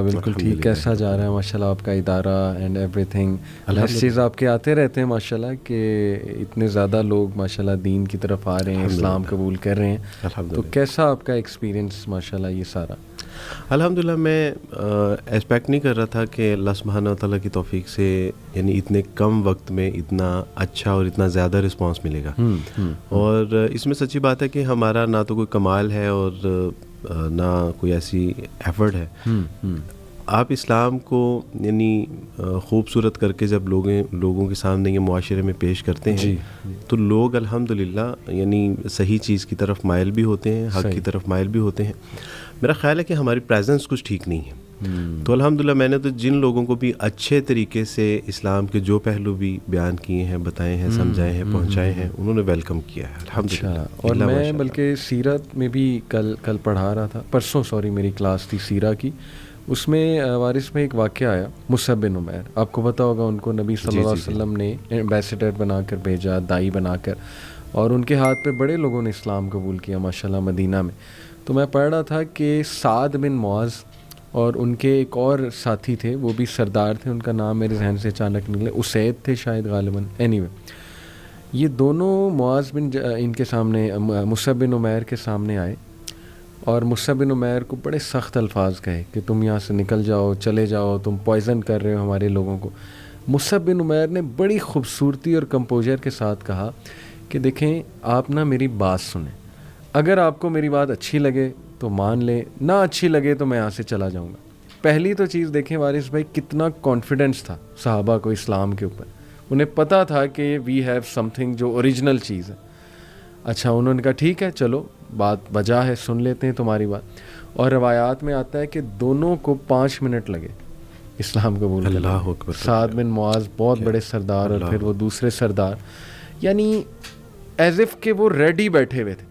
بالکل ٹھیک. کیسا جا رہا ہے ماشاءاللہ آپ کا ادارہ اینڈ ایوری تھنگ؟ میسیج آپ کے آتے رہتے ہیں ماشاءاللہ کہ اتنے زیادہ لوگ ماشاءاللہ دین کی طرف آ رہے ہیں, اسلام قبول کر رہے ہیں, تو کیسا آپ کا ایکسپیرینس ماشاءاللہ یہ سارا؟ الحمدللہ میں ایکسپیکٹ نہیں کر رہا تھا کہ اللہ سبحانہ وتعالیٰ کی توفیق سے یعنی اتنے کم وقت میں اتنا اچھا اور اتنا زیادہ رسپانس ملے گا. اور اس میں سچی بات ہے کہ ہمارا نہ تو کوئی کمال ہے اور نہ کوئی ایسی ایفرٹ ہے. آپ اسلام کو یعنی خوبصورت کر کے جب لوگوں کے سامنے یہ معاشرے میں پیش کرتے ہیں تو لوگ الحمدللہ یعنی صحیح چیز کی طرف مائل بھی ہوتے ہیں, حق کی طرف مائل بھی ہوتے ہیں. میرا خیال ہے کہ ہماری پریزنس کچھ ٹھیک نہیں ہے. تو الحمدللہ میں نے تو جن لوگوں کو بھی اچھے طریقے سے اسلام کے جو پہلو بھی بیان کیے ہیں, بتائے ہیں, سمجھائے ہیں, پہنچائے ہیں, انہوں نے ویلکم کیا ہے الحمدللہ. اور میں بلکہ سیرت میں بھی کل پڑھا رہا تھا, پرسوں سوری, میری کلاس تھی سیرہ کی, اس میں وارث میں ایک واقعہ آیا مصعب بن عمیر. آپ کو پتہ ہوگا ان کو نبی صلی اللہ علیہ وسلم نے ایمبیسیڈر بنا کر بھیجا, دائی بنا کر, اور ان کے ہاتھ پہ بڑے لوگوں نے اسلام قبول کیا ماشاءاللہ مدینہ میں. تو میں پڑھ رہا تھا کہ سعد بن معاذ اور ان کے ایک اور ساتھی تھے, وہ بھی سردار تھے, ان کا نام میرے ذہن سے اچانک نکلے, اسید تھے شاید غالباً. اینی وے یہ دونوں معاذ بن ان کے سامنے مصعب بن عمیر کے سامنے آئے اور مصعب بن عمیر کو بڑے سخت الفاظ کہے کہ تم یہاں سے نکل جاؤ, چلے جاؤ, تم پوائزن کر رہے ہو ہمارے لوگوں کو. مصعب بن عمیر نے بڑی خوبصورتی اور کمپوزر کے ساتھ کہا کہ دیکھیں آپ نا میری بات سنیں, اگر آپ کو میری بات اچھی لگے تو مان لیں, نہ اچھی لگے تو میں یہاں سے چلا جاؤں گا. پہلی تو چیز دیکھیں وارث بھائی کتنا کانفیڈنس تھا صحابہ کو اسلام کے اوپر, انہیں پتہ تھا کہ وی ہیو سم تھنگ جو اوریجنل چیز ہے. اچھا انہوں نے کہا ٹھیک ہے چلو بات بجا ہے, سن لیتے ہیں تمہاری بات. اور روایات میں آتا ہے کہ دونوں کو 5 منٹ لگے اسلام قبول کرنے. اللہ اکبر. سعد بن معاذ بہت بڑے سردار اور پھر وہ دوسرے سردار, یعنی ایز اف کہ وہ ریڈی بیٹھے ہوئے تھے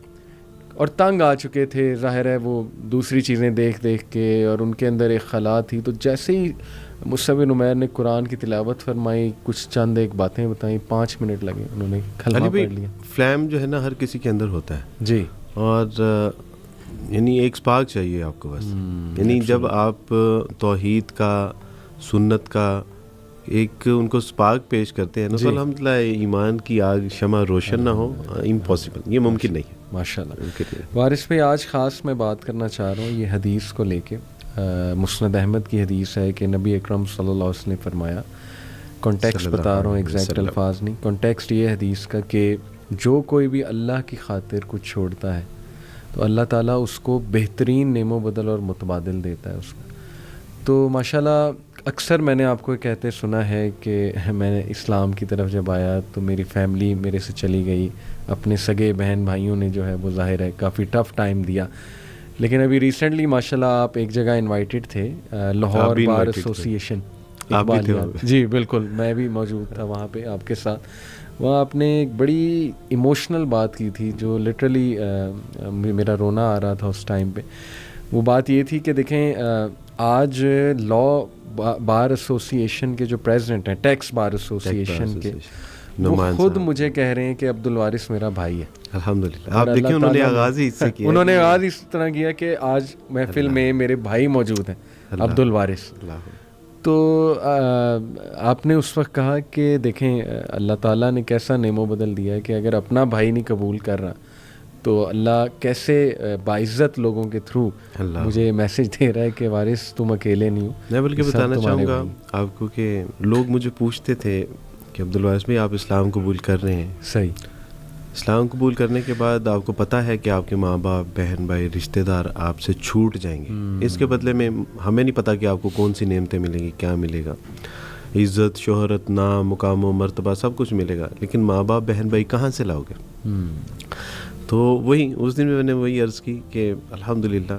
اور تنگ آ چکے تھے, ظاہر ہے وہ دوسری چیزیں دیکھ کے, اور ان کے اندر ایک خلا تھی. تو جیسے ہی مصعب بن عمیر نے قرآن کی تلاوت فرمائی, کچھ چند ایک باتیں بتائیں, 5 منٹ لگے, انہوں نے کلمہ پڑھ لیا. فلیم جو ہے نا ہر کسی کے اندر ہوتا ہے جی, اور یعنی ایک سپارک چاہیے آپ کو بس. یعنی جب آپ توحید کا, سنت کا ایک ان کو سپارک پیش کرتے ہیں نا تو الحمدللہ ایمان کی آگ شمع روشن نہ ہو, امپاسبل, یہ ممکن نہیں ہے ماشاءاللہ. وارث پہ آج خاص میں بات کرنا چاہ رہا ہوں یہ حدیث کو لے کے. مسند احمد کی حدیث ہے کہ نبی اکرم صلی اللہ علیہ وسلم نے فرمایا, کانٹیکسٹ بتا رہا ہوں, ایگزیکٹ الفاظ نہیں, کانٹیکسٹ یہ حدیث کا کہ جو کوئی بھی اللہ کی خاطر کچھ چھوڑتا ہے تو اللہ تعالیٰ اس کو بہترین نعم و بدل اور متبادل دیتا ہے اس کا. تو ماشاءاللہ اکثر میں نے آپ کو کہتے سنا ہے کہ میں نے اسلام کی طرف جب آیا تو میری فیملی میرے سے چلی گئی, اپنے سگے بہن بھائیوں نے جو ہے وہ ظاہر ہے کافی ٹف ٹائم دیا. لیکن ابھی ریسنٹلی ماشاءاللہ آپ ایک جگہ انوائٹڈ تھے, لاہور بار ایسوسی ایشن. جی بالکل, میں بھی موجود تھا وہاں پہ آپ کے ساتھ. وہاں آپ نے ایک بڑی ایموشنل بات کی تھی جو لٹرلی میرا رونا آ رہا تھا اس ٹائم پہ. وہ بات یہ تھی کہ دیکھیں آج لا بار ایسوسی ایشن کے جو پریزیڈنٹ ہیں, ٹیکس بار ایسوسی ایشن کے, وہ خود مجھے کہہ رہے ہیں کہ عبد الوارث میرا بھائی ہے. الحمدللہ. آپ دیکھیں انہوں نے آغاز ہی اس سے کیا, انہوں نے آغاز اس طرح کیا کہ آج محفل میں میرے بھائی موجود ہیں عبد الوارث. تو آپ نے اس وقت کہا کہ دیکھیں اللہ تعالیٰ نے کیسا نعم و بدل دیا ہے کہ اگر اپنا بھائی نہیں قبول کر رہا تو اللہ کیسے باعزت لوگوں کے تھرو مجھے میسج دے رہا ہے کہ وارث تم اکیلے نہیں ہو. میں بلکہ بتانا چاہوں گا آپ کو کہ لوگ مجھے پوچھتے تھے کہ عبد الوارث بھائی آپ اسلام قبول کر رہے ہیں. صحیح. اسلام قبول کرنے کے بعد آپ کو پتہ ہے کہ آپ کے ماں باپ, بہن بھائی, رشتہ دار آپ سے چھوٹ جائیں گے. اس کے بدلے میں ہمیں نہیں پتہ کہ آپ کو کون سی نعمتیں ملیں گی, کیا ملے گا, عزت, شہرت, نام, مقام و مرتبہ سب کچھ ملے گا, لیکن ماں باپ, بہن بھائی کہاں سے لاؤ گے؟ تو وہی اس دن میں نے وہی عرض کی کہ الحمدللہ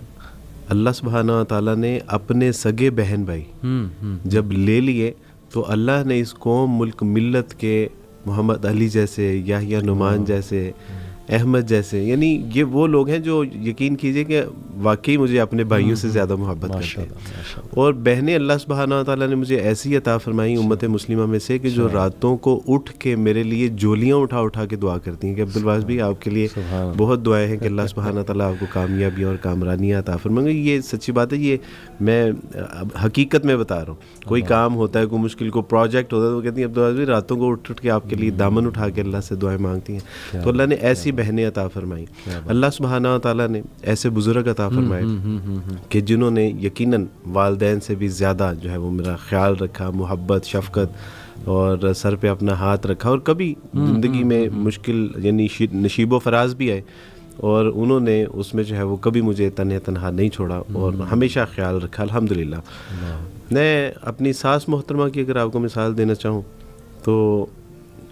اللہ سبحانہ و تعالیٰ نے اپنے سگے بہن بھائی جب لے لیے تو اللہ نے اس قوم, ملک, ملت کے محمد علی جیسے, یحییٰ نعمان جیسے, احمد جیسے، یعنی یہ وہ لوگ ہیں جو یقین کیجئے کہ واقعی مجھے اپنے بھائیوں سے زیادہ محبت کرتے ہیں. اور بہنیں اللہ سبحانہ و تعالیٰ نے مجھے ایسی عطا فرمائی امت مسلمہ میں سے کہ جو راتوں کو اٹھ کے میرے لیے جولیاں اٹھا کے دعا کرتی ہیں کہ عبدالواس بھی آپ کے لیے بہت دعائیں ہیں کہ اللہ سبحانہ و تعالیٰ آپ کو کامیابی اور کامرانیاں عطا فرمائیں. یہ سچی بات ہے، یہ میں حقیقت میں بتا رہا ہوں. کوئی کام ہوتا ہے، کوئی مشکل کو پروجیکٹ ہوتا ہے، تو کہتی ہیں عبدالواس بھی راتوں کو اٹھ کے آپ کے لیے دامن اٹھا کے اللہ سے دعائیں مانگتی ہیں. تو اللہ نے ایسی بہنیں عطا فرمائی. اللہ سبحانہ و تعالیٰ نے ایسے بزرگ عطا فرمائے کہ جنہوں نے یقیناً والدین سے بھی زیادہ جو ہے وہ میرا خیال رکھا، محبت، شفقت، اور سر پہ اپنا ہاتھ رکھا. اور کبھی زندگی میں مشکل یعنی نشیب و فراز بھی آئے اور انہوں نے اس میں جو ہے وہ کبھی مجھے تنہا نہیں چھوڑا اور ہمیشہ خیال رکھا. الحمدللہ. میں اپنی ساس محترمہ کی اگر آپ کو مثال دینا چاہوں تو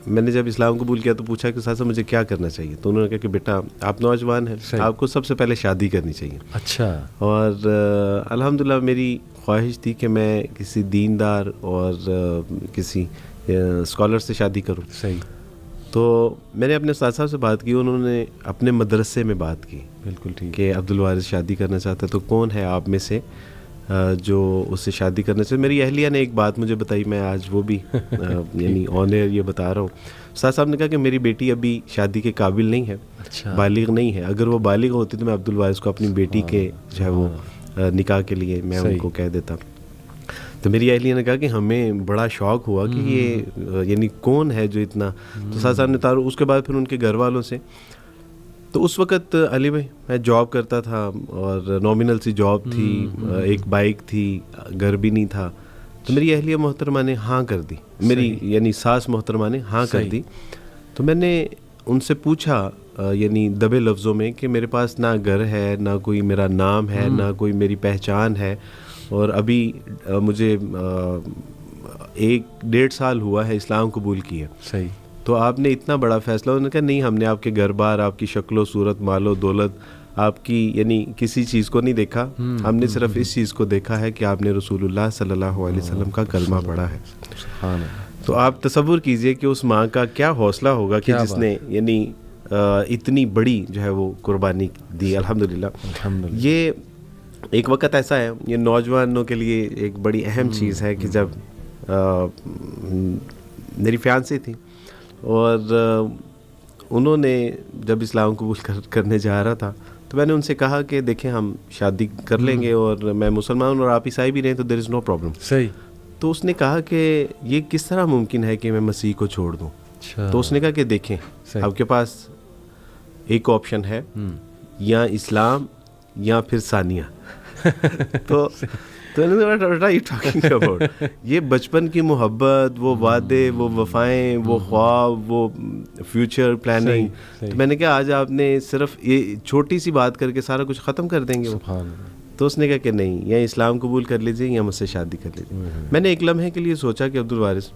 میں نے جب اسلام قبول کیا تو پوچھا کہ ساسا مجھے کیا کرنا چاہیے، تو انہوں نے کہا کہ بیٹا آپ نوجوان ہیں، آپ کو سب سے پہلے شادی کرنی چاہیے. اچھا. اور الحمدللہ میری خواہش تھی کہ میں کسی دیندار اور کسی اسکالر سے شادی کروں. صحیح. تو میں نے اپنے استاد صاحب سے بات کی، انہوں نے اپنے مدرسے میں بات کی. بالکل ٹھیک. کہ عبدالوارث شادی کرنا چاہتا ہے تو کون ہے آپ میں سے جو اس سے شادی کرنا چاہیے. میری اہلیہ نے ایک بات مجھے بتائی، میں آج وہ بھی یعنی آن ایئر یہ بتا رہا ہوں. استاد صاحب نے کہا کہ میری بیٹی ابھی شادی کے قابل نہیں ہے. اچھا. بالغ نہیں ہے. اگر وہ بالغ ہوتی تو میں عبدالوارث کو اپنی بیٹی کے جو ہے وہ نکاح کے لیے میں ان کو کہہ دیتا. تو میری اہلیہ نے کہا کہ ہمیں بڑا شوق ہوا کہ یہ یعنی کون ہے جو اتنا. تو استاد صاحب نے اس کے بعد پھر ان کے گھر والوں سے، تو اس وقت علی بھائی میں جاب کرتا تھا اور نامنل سی جاب تھی، ایک بائک تھی، گھر بھی نہیں تھا. تو میری اہلیہ محترمہ نے ہاں کر دی، میری یعنی ساس محترمہ نے ہاں کر دی. تو میں نے ان سے پوچھا یعنی دبے لفظوں میں کہ میرے پاس نہ گھر ہے، نہ کوئی میرا نام ہے، نہ کوئی میری پہچان ہے، اور ابھی مجھے 1.5 سال ہوا ہے اسلام قبول کیے. صحیح. تو آپ نے اتنا بڑا فیصلہ، انہوں نے کہا نہیں، ہم نے آپ کے گھر بار، آپ کی شکل و صورت، مال و دولت، آپ کی یعنی کسی چیز کو نہیں دیکھا، ہم نے صرف اس چیز کو دیکھا ہے کہ آپ نے رسول اللہ صلی اللہ علیہ وسلم کا کلمہ پڑھا ہے. تو آپ تصور کیجئے کہ اس ماں کا کیا حوصلہ ہوگا کہ جس نے یعنی اتنی بڑی جو ہے وہ قربانی دی. الحمدللہ. یہ ایک وقت ایسا ہے، یہ نوجوانوں کے لیے ایک بڑی اہم چیز ہے کہ جب میری فیانسی تھی اور انہوں نے جب اسلام قبول کرنے جا رہا تھا تو میں نے ان سے کہا کہ دیکھیں ہم شادی کر لیں گے اور میں مسلمان اور آپ عیسائی بھی رہیں تو دیر از نو پرابلم. صحیح. تو اس نے کہا کہ یہ کس طرح ممکن ہے کہ میں مسیح کو چھوڑ دوں. تو اس نے کہا کہ دیکھیں آپ کے پاس ایک آپشن ہے، یا اسلام یا پھر ثانیہ. تو یہ بچپن کی محبت، وہ وعدے، وہ وفائیں، وہ خواب، وہ فیوچر پلاننگ. تو میں نے کہا آج آپ نے صرف یہ چھوٹی سی بات کر کے سارا کچھ ختم کر دیں گے. تو اس نے کہا کہ نہیں، یا اسلام قبول کر لیجیے یا مجھ سے شادی کر لیجیے. میں نے ایک لمحے کے لیے سوچا کہ عبدالوارث،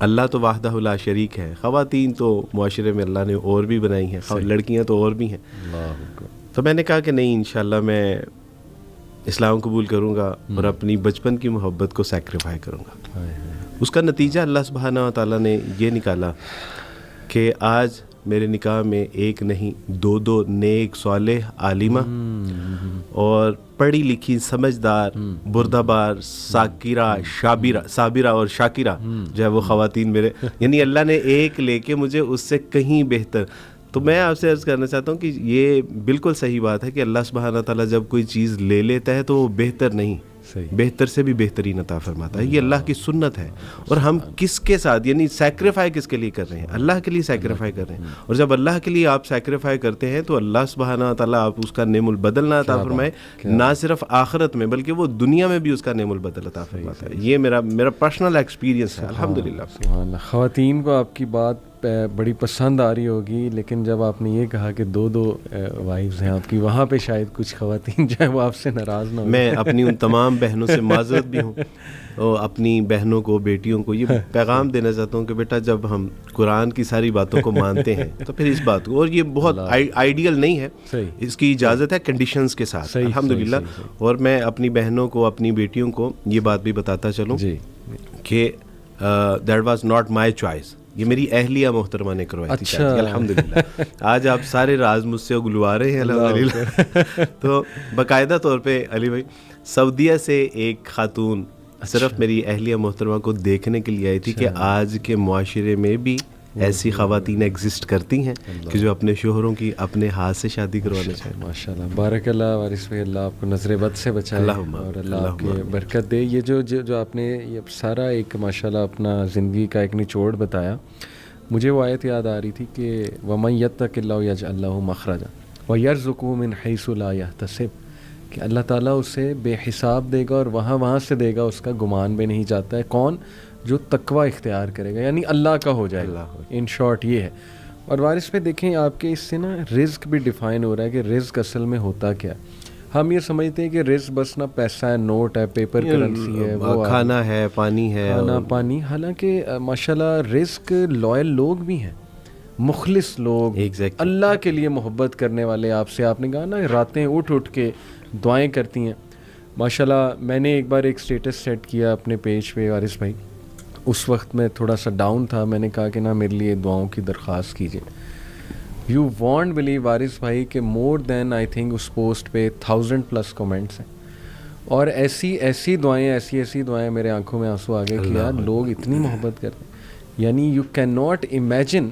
اللہ تو وحدہ لا شریک ہے، خواتین تو معاشرے میں اللہ نے اور بھی بنائی ہیں، لڑکیاں تو اور بھی ہیں. تو میں نے کہا کہ نہیں، انشاءاللہ میں اسلام قبول کروں گا اور اپنی بچپن کی محبت کو سیکریفائی کروں گا. اس کا نتیجہ اللہ سبحانہ و تعالیٰ نے یہ نکالا کہ آج میرے نکاح میں ایک نہیں 2 نیک صالح عالمہ اور پڑھی لکھی سمجھدار بردہ بار صابرہ اور شاکرہ جو ہے وہ خواتین میرے یعنی اللہ نے ایک لے کے مجھے اس سے کہیں بہتر. تو میں آپ سے عرض کرنا چاہتا ہوں کہ یہ بالکل صحیح بات ہے کہ اللہ سبحانہ تعالیٰ جب کوئی چیز لے لیتا ہے تو وہ بہتر نہیں، بہتر سے بھی بہترین عطا فرماتا ہے. یہ اللہ کی سنت ہے. اور ہم کس کے ساتھ یعنی سیکریفائی کس کے لیے کر رہے ہیں؟ اللہ کے لیے سیکریفائی کر رہے ہیں. اور جب اللہ کے لیے آپ سیکریفائی کرتے ہیں تو اللہ سبحانہ تعالیٰ آپ اس کا نعم البدل نہ عطا فرمائے، نہ صرف آخرت میں بلکہ وہ دنیا میں بھی اس کا نعم البدل عطا فرماتا ہے. یہ میرا پرسنل ایکسپیرینس ہے. الحمدللہ. خواتین کو آپ کی بات بڑی پسند آ رہی ہوگی، لیکن جب آپ نے یہ کہا کہ 2 وائفز ہیں آپ کی، وہاں پہ شاید کچھ خواتین جو ہے وہ آپ سے ناراض نہ ہو. میں اپنی ان تمام بہنوں سے معذرت بھی ہوں اور اپنی بہنوں کو، بیٹیوں کو یہ پیغام دینا چاہتا ہوں کہ بیٹا جب ہم قرآن کی ساری باتوں کو مانتے ہیں تو پھر اس بات کو، اور یہ بہت آئیڈیل نہیں ہے، اس کی اجازت ہے کنڈیشنز کے ساتھ. الحمدللہ. اور میں اپنی بہنوں کو، اپنی بیٹیوں کو یہ بات بھی بتاتا چلوں کہ that was not my choice. یہ میری اہلیہ محترمہ نے کروائی تھی چاچی، الحمدللہ. آج آپ سارے راز مجھ سے اگلوا رہے ہیں الحمدللہ. تو باقاعدہ طور پہ علی بھائی سعودیہ سے ایک خاتون صرف میری اہلیہ محترمہ کو دیکھنے کے لیے آئی تھی کہ آج کے معاشرے میں بھی ایسی خواتین ایگزسٹ کرتی ہیں کہ جو اپنے شوہروں کی اپنے ہاتھ سے شادی کروانا چاہیں. ماشاءاللہ، بارک اللہ وارث بھائی، اللہ آپ کو نظر بد سے بچائے اور اللہ آپ کی برکت دے. یہ جو آپ نے یہ سارا ایک ماشاءاللہ اپنا زندگی کا ایک نچوڑ بتایا، مجھے وہ آیت یاد آ رہی تھی کہ وَمَن يَتَّقِ اللَّهَ يَجْعَل لَّهُ مَخْرَجًا وَيَرْزُقْهُ مِنْ حَيْثُ لَا يَحْتَسِبُ، کہ اللہ تعالیٰ اسے بے حساب دے گا اور وہاں سے دے گا، اس کا گمان بھی نہیں جاتا ہے. کون؟ جو تقوی اختیار کرے گا، یعنی اللہ کا ہو جائے گا. ان شارٹ یہ ہے. اور وارث پہ دیکھیں آپ کے اس سے نا رزق بھی ڈیفائن ہو رہا ہے کہ رزق اصل میں ہوتا کیا ہے. ہم یہ سمجھتے ہیں کہ رزق بس نا پیسہ ہے، نوٹ ہے، پیپر کرنسی ہے، وہ کھانا ہے، پانی ہے، کھانا پانی. حالانکہ ماشاءاللہ رزق لوئل لوگ بھی ہیں، مخلص لوگ، اللہ کے لیے محبت کرنے والے. آپ نے کہا نا راتیں اٹھ کے دعائیں کرتی ہیں. ماشاءاللہ میں نے ایک بار ایک سٹیٹس سیٹ کیا اپنے پیج پہ وارث بھائی، اس وقت میں تھوڑا سا ڈاؤن تھا. میں نے کہا کہ نا میرے لیے دعاؤں کی درخواست کیجیے. یو وانٹ بلیو وارث بھائی کہ مور دین آئی تھنک اس پوسٹ پہ 1000+ کمنٹس ہیں، اور ایسی دعائیں میرے آنکھوں میں آنسو آ گئے کہ یار لوگ اتنی محبت کرتے ہیں. یعنی یو کین ناٹ امیجن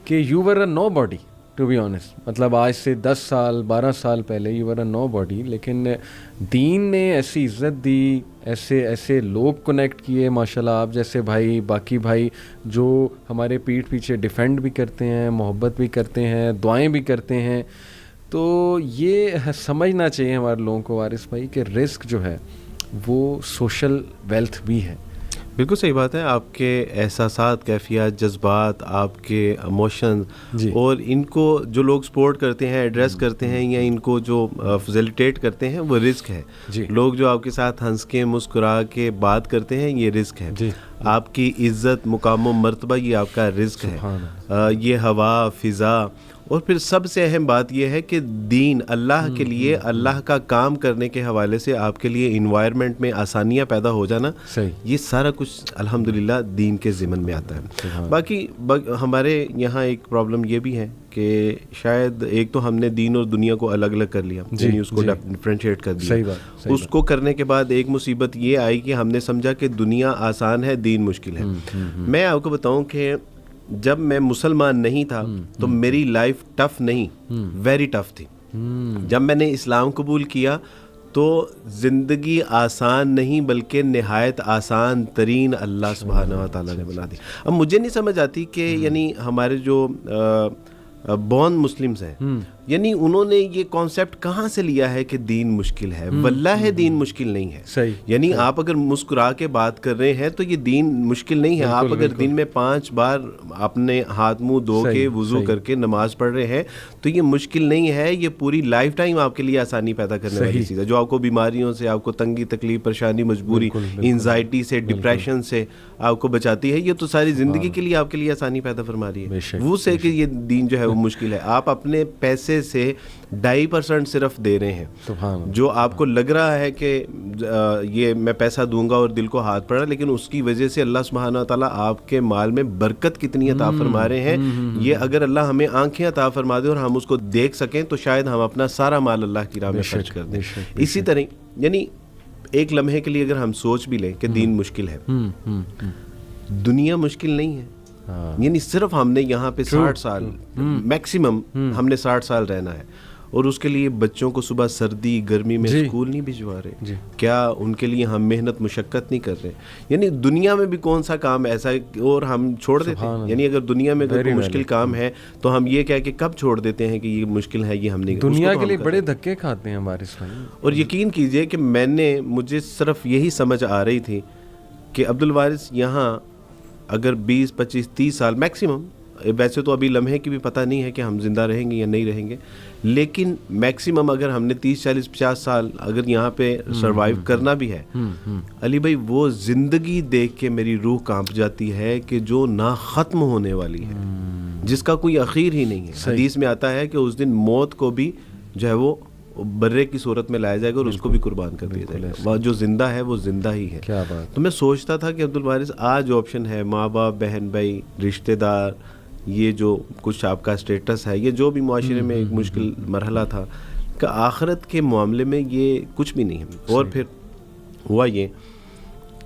کہ you were a nobody to be honest. مطلب آج سے 10 سال 12 سال پہلے you were a know body, لیکن دین نے ایسی عزت دی، ایسے لوگ کنیکٹ کیے ماشاءاللہ. آپ جیسے بھائی، باقی بھائی جو ہمارے پیٹھ پیچھے ڈیفینڈ بھی کرتے ہیں، محبت بھی کرتے ہیں، دعائیں بھی کرتے ہیں. تو یہ سمجھنا چاہیے ہمارے لوگوں کو وارث بھائی کہ رزق جو ہے وہ سوشل ویلتھ بھی ہے. بالکل صحیح بات ہے. آپ کے احساسات، کیفیات، جذبات، آپ کے ایموشنز، اور ان کو جو لوگ سپورٹ کرتے ہیں، ایڈریس کرتے ہیں، یا ان کو جو فیسیلیٹیٹ کرتے ہیں، وہ رزق ہے. لوگ جو آپ کے ساتھ ہنس کے مسکرا کے بات کرتے ہیں، یہ رزق ہے. آپ کی عزت، مقام و مرتبہ، یہ آپ کا رزق ہے. یہ ہوا، فضا، اور پھر سب سے اہم بات یہ ہے کہ دین، اللہ کے لیے اللہ کا کام کرنے کے حوالے سے آپ کے لیے انوائرمنٹ میں آسانیاں پیدا ہو جانا، یہ سارا کچھ الحمدللہ دین کے ضمن میں آتا ہے. باقی ہمارے یہاں ایک پرابلم یہ بھی ہے کہ شاید ایک تو ہم نے دین اور دنیا کو الگ الگ کر لیا، یعنی اس کو ڈفرینشیٹ کر دیا. اس کو کرنے کے بعد ایک مصیبت یہ آئی کہ ہم نے سمجھا کہ دنیا آسان ہے، دین مشکل ہے. میں آپ کو بتاؤں کہ جب میں مسلمان نہیں تھا تو میری لائف ٹف نہیں، ویری ٹف تھی. جب میں نے اسلام قبول کیا تو زندگی آسان نہیں بلکہ نہایت آسان ترین اللہ سبحانہ و تعالیٰ نے بنا دی. اب مجھے نہیں سمجھ آتی کہ یعنی ہمارے جو بورن مسلمز ہیں، یعنی انہوں نے یہ کانسیپٹ کہاں سے لیا ہے کہ دین مشکل ہے. واللہ دین مشکل نہیں ہے. یعنی آپ اگر مسکرا کے بات کر رہے ہیں تو یہ دین مشکل نہیں ہے. آپ اگر دن میں 5 بار اپنے ہاتھ منہ دھو کے وضو کر کے نماز پڑھ رہے ہیں تو یہ مشکل نہیں ہے. یہ پوری لائف ٹائم آپ کے لیے آسانی پیدا کرنے والی چیز ہے، جو آپ کو بیماریوں سے، آپ کو تنگی تکلیف، پریشانی، مجبوری، انزائٹی سے، ڈپریشن سے آپ کو بچاتی ہے. یہ تو ساری زندگی کے لیے آپ کے لیے آسانی پیدا فرما رہی ہے. وہ سے کہ یہ دین جو ہے وہ مشکل ہے. آپ اپنے پیسے سے 2.5% صرف دے رہے ہیں. جو آپ کو لگ رہا ہے کہ یہ میں پیسہ دوں گا اور دل کو ہاتھ پڑا، لیکن اس کی وجہ سے اللہ سبحانہ تعالیٰ آپ کے مال میں برکت کتنی عطا فرما رہے ہیں. یہ اگر اللہ ہمیں آنکھیں عطا فرما دے اور ہم اس کو دیکھ سکیں تو شاید ہم اپنا سارا مال اللہ کی راہ میں خرچ کر دیں. اسی طرح یعنی ایک لمحے کے لیے اگر ہم سوچ بھی لیں کہ دین مشکل ہے، دنیا مشکل نہیں ہے. یعنی صرف ہم نے یہاں پہ 60 سال میکسیمم ہم نے 60 سال رہنا ہے، اور اس کے لیے بچوں کو صبح سردی گرمی میں اسکول نہیں بھجوا رہے. کیا ان کے لیے ہم محنت مشقت نہیں کر رہے؟ یعنی دنیا میں بھی کون سا کام ایسا ہے اور ہم چھوڑ دیتے ہیں؟ یعنی اگر دنیا میں کوئی مشکل کام ہے تو ہم یہ کہہ کہ کب چھوڑ دیتے ہیں کہ یہ مشکل ہے، یہ ہم نہیں. دنیا کے لیے بڑے دھکے کھاتے ہیں ہمارے سامنے. اور یقین کیجئے کہ مجھے صرف یہی سمجھ آ رہی تھی کہ عبد الوارث یہاں اگر 20 25 30 سال میکسیمم، ویسے تو ابھی لمحے کی بھی پتہ نہیں ہے کہ ہم زندہ رہیں گے یا نہیں رہیں گے، لیکن میکسیمم اگر ہم نے 30 40 50 سال اگر یہاں پہ سروائیو کرنا بھی ہے، علی بھائی وہ زندگی دیکھ کے میری روح کانپ جاتی ہے کہ جو نہ ختم ہونے والی ہے، جس کا کوئی اخیر ہی نہیں ہے. حدیث میں آتا ہے کہ اس دن موت کو بھی جو ہے وہ برے کی صورت میں لایا جائے گا اور اس کو بھی قربان کر دیا جائے گا. جو زندہ ہے وہ زندہ ہی ہے. کیا بات. تو میں سوچتا تھا کہ عبدالوارث آج آپشن ہے, ماں باپ, بہن بھائی, رشتہ دار, یہ جو کچھ آپ کا اسٹیٹس ہے, یہ جو بھی معاشرے میں ایک مشکل مرحلہ تھا, کہ آخرت کے معاملے میں یہ کچھ بھی نہیں ہے. اور پھر ہوا یہ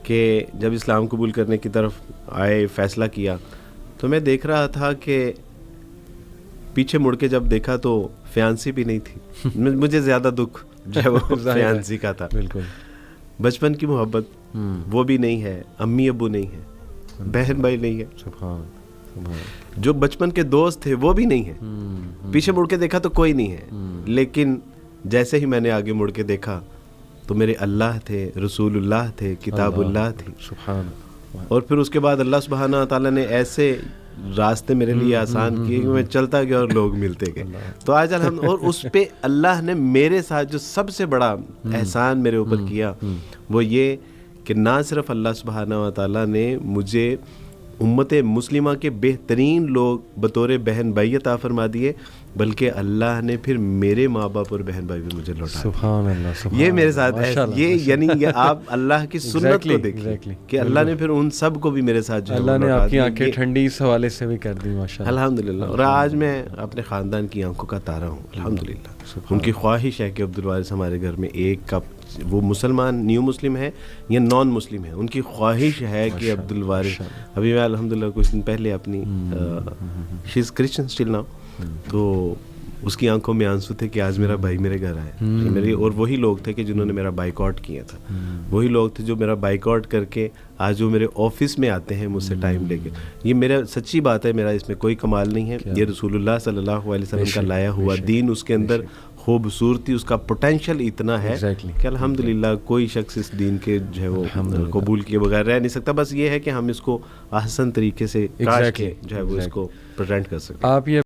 کہ جب اسلام قبول کرنے کی طرف آئے, فیصلہ کیا, تو میں دیکھ رہا تھا کہ پیچھے مڑ کے جب دیکھا تو فیانسی بھی نہیں تھی. مجھے زیادہ دکھ جو ہے وہ فیانسی کا تھا. بالکل. بچپن کی محبت وہ بھی نہیں ہے, امی ابو نہیں ہے, بہن بھائی نہیں ہے, سبحان. جو بچپن کے دوست تھے وہ بھی نہیں ہے. پیچھے مڑ کے دیکھا تو کوئی نہیں ہے. لیکن جیسے ہی میں نے آگے مڑ کے دیکھا تو میرے اللہ تھے, رسول اللہ تھے, کتاب اللہ تھی. سبحان. اور پھر اس کے بعد اللہ سبحانہ تعالیٰ نے ایسے راستے میرے لیے آسان کیے کہ میں چلتا گیا اور لوگ ملتے گئے. تو آج اور اس پہ اللہ نے میرے ساتھ جو سب سے بڑا احسان میرے اوپر کیا وہ یہ کہ نہ صرف اللہ سبحانہ تعالیٰ نے مجھے امت مسلمہ کے بہترین لوگ بطور بہن بھائی عطا فرما دیے, بلکہ اللہ نے پھر میرے ماں باپ اور بہن بھائی بھی مجھے لوٹا. سبحان اللہ. یہ میرے ساتھ یہ یعنی یہ آپ اللہ کی سنت کو دیکھیں کہ اللہ نے پھر ان سب کو بھی میرے ساتھ جو اللہ نے آپ کی آنکھیں ٹھنڈی اس حوالے سے بھی کر دی ماشاءاللہ. الحمدللہ. اور آج میں اپنے خاندان کی آنکھوں کا تارا ہوں الحمدللہ. ان کی خواہش ہے کہ عبدالوارث ہمارے گھر میں ایک کپ, وہ مسلمان نیو مسلم ہے یا نان مسلم ہے, ان کی خواہش ہے کہ عبدالوارث, ابھی میں الحمدللہ کچھ دن پہلے اپنی شی از کرسچن اسٹل ناؤ, تو اس کی آنکھوں میں آنسو تھے کہ آج میرا بھائی میرے گھر آیا. میری اور وہی لوگ تھے کہ جنہوں نے میرا بائیک آؤٹ کیا تھا, وہی لوگ تھے جو میرا بائیک آؤٹ کر کے آج وہ میرے آفس میں آتے ہیں مجھ سے ٹائم لے کے. یہ میرا سچی بات ہے, میرا اس میں کوئی کمال نہیں ہے. یہ رسول اللہ صلی اللہ علیہ وسلم کا لایا ہوا دین, اس کے اندر خوبصورتی, اس کا پوٹینشیل اتنا ہے کہ الحمدللہ کوئی شخص اس دین کے جو ہے وہ قبول کیے بغیر رہ نہیں سکتا. بس یہ ہے کہ ہم اس کو احسن طریقے سے کاش کے جو ہے وہ اس کو پریزنٹ کر سکیں. آپ یہ